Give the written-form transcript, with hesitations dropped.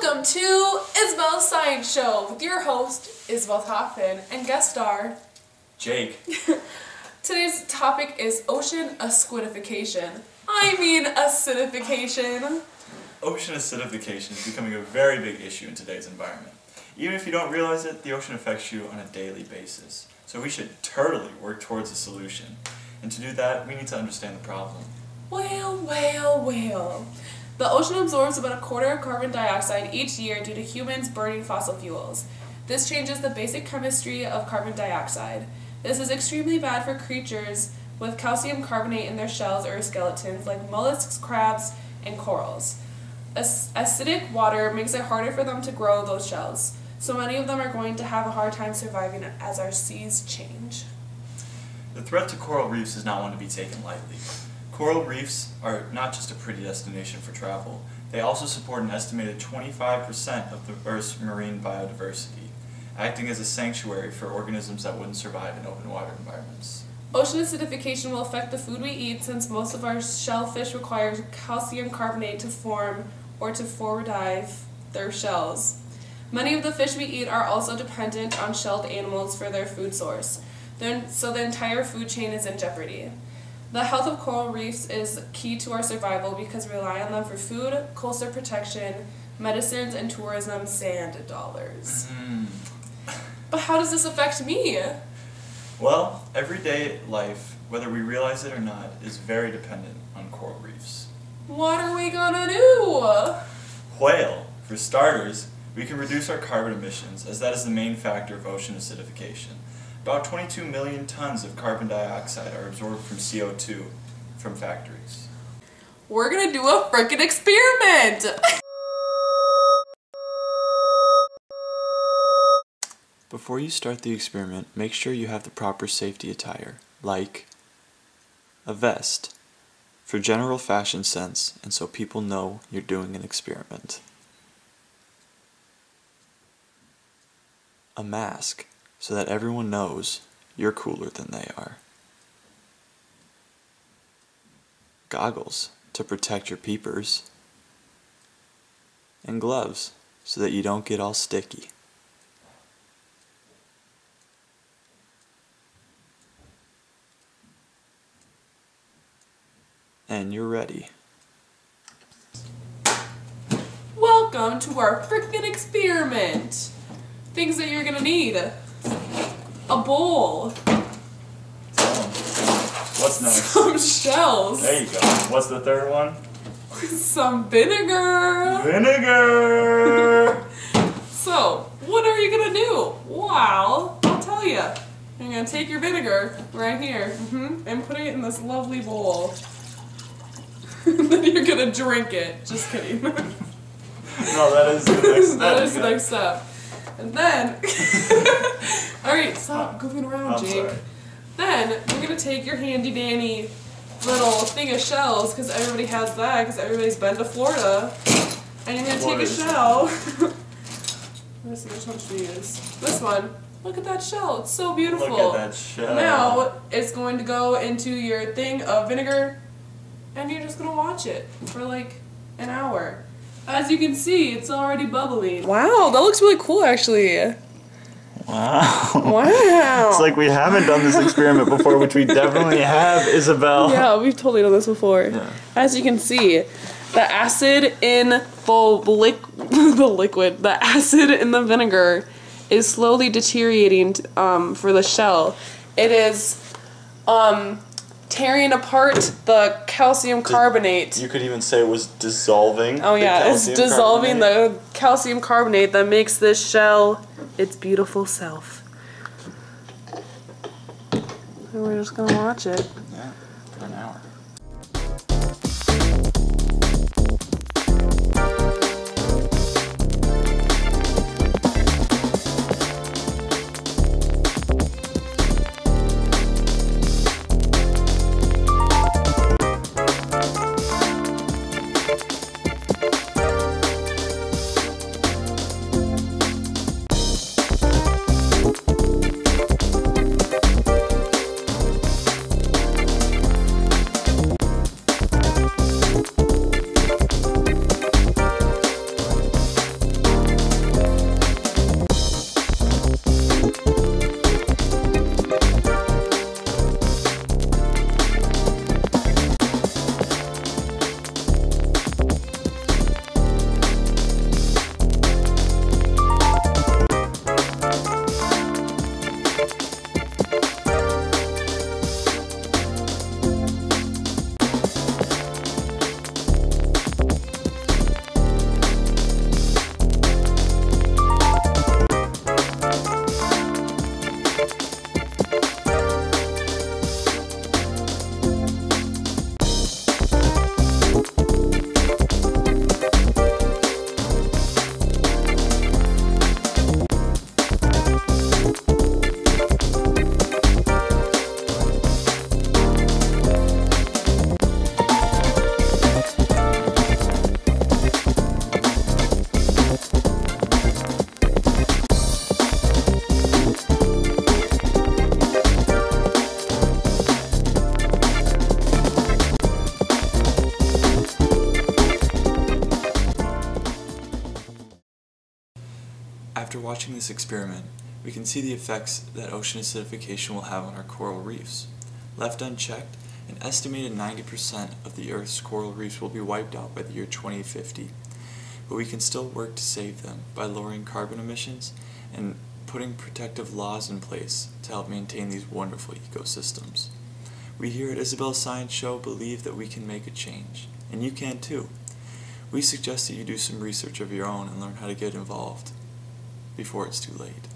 Welcome to Isabel's Science Show with your host, Isabel Hoffman, and guest star, Jake. Today's topic is ocean acidification. I mean acidification. Ocean acidification is becoming a very big issue in today's environment. Even if you don't realize it, the ocean affects you on a daily basis. So we should totally work towards a solution. And to do that, we need to understand the problem. Well. The ocean absorbs about a quarter of carbon dioxide each year due to humans burning fossil fuels. This changes the basic chemistry of carbon dioxide. This is extremely bad for creatures with calcium carbonate in their shells or skeletons like mollusks, crabs, and corals. Acidic water makes it harder for them to grow those shells, so many of them are going to have a hard time surviving as our seas change. The threat to coral reefs is not one to be taken lightly. Coral reefs are not just a pretty destination for travel, they also support an estimated 25% of the Earth's marine biodiversity, acting as a sanctuary for organisms that wouldn't survive in open water environments. Ocean acidification will affect the food we eat since most of our shellfish require calcium carbonate to form or to forwardive their shells. Many of the fish we eat are also dependent on shelled animals for their food source, so the entire food chain is in jeopardy. The health of coral reefs is key to our survival because we rely on them for food, coastal protection, medicines, and tourism sand dollars. But how does this affect me? Well, everyday life, whether we realize it or not, is very dependent on coral reefs. What are we gonna do? Whale. For starters, we can reduce our carbon emissions, as that is the main factor of ocean acidification. About 22 million tons of carbon dioxide are absorbed from CO2 from factories. We're gonna do a frickin' experiment! Before you start the experiment, make sure you have the proper safety attire, like a vest, for general fashion sense and so people know you're doing an experiment. A mask, so that everyone knows you're cooler than they are. Goggles, to protect your peepers. And gloves, so that you don't get all sticky. And you're ready. Welcome to our frickin' experiment! Things that you're gonna need. A bowl. What's next? Some shells. There you go. What's the third one? Some vinegar. Vinegar! So, what are you gonna do? Well, I'll tell you. You're gonna take your vinegar right here and put it in this lovely bowl. Then you're gonna drink it. Just kidding. No, that is the next step. That is the next step. And then, alright, stop goofing around, Jake. Sorry. Then, you're going to take your handy dandy little thing of shells, because everybody has that, because everybody's been to Florida. And you're going to take a shell. Let's see which one should we use. This one. Look at that shell. It's so beautiful. Look at that shell. Now, it's going to go into your thing of vinegar, and you're just going to watch it for like an hour. As you can see, it's already bubbling. Wow, that looks really cool, actually. Wow. Wow. It's like we haven't done this experiment before, which we definitely have, Isabel. Yeah, we've totally done this before. Yeah. As you can see, the acid in the acid in the vinegar is slowly deteriorating for the shell. It is tearing apart the calcium carbonate. You could even say it was dissolving. Oh yeah, it's dissolving the calcium carbonate that makes this shell its beautiful self. And we're just gonna watch it. Yeah, for an hour. After watching this experiment, we can see the effects that ocean acidification will have on our coral reefs. Left unchecked, an estimated 90% of the Earth's coral reefs will be wiped out by the year 2050, but we can still work to save them by lowering carbon emissions and putting protective laws in place to help maintain these wonderful ecosystems. We here at Isabel's Science Show believe that we can make a change, and you can too. We suggest that you do some research of your own and learn how to get involved before it's too late.